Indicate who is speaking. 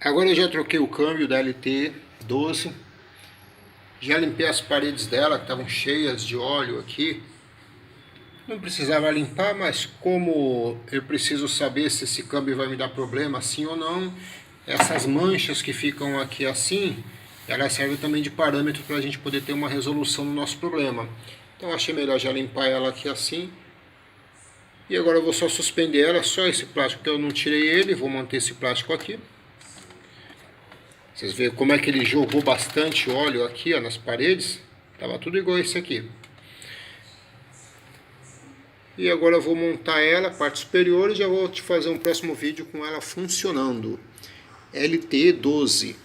Speaker 1: Agora eu já troquei o câmbio da LT12, já limpei as paredes dela que estavam cheias de óleo aqui. Não precisava limpar, mas como eu preciso saber se esse câmbio vai me dar problema sim ou não, essas manchas que ficam aqui assim, elas servem também de parâmetro para a gente poder ter uma resolução do nosso problema. Então achei melhor já limpar ela aqui assim. E agora eu vou só suspender ela, só esse plástico que eu não tirei ele, vou manter esse plástico aqui. Vocês veem como é que ele jogou bastante óleo aqui, ó, nas paredes. Tava tudo igual esse aqui. E agora eu vou montar ela, a parte superior, e já vou te fazer um próximo vídeo com ela funcionando. LT12.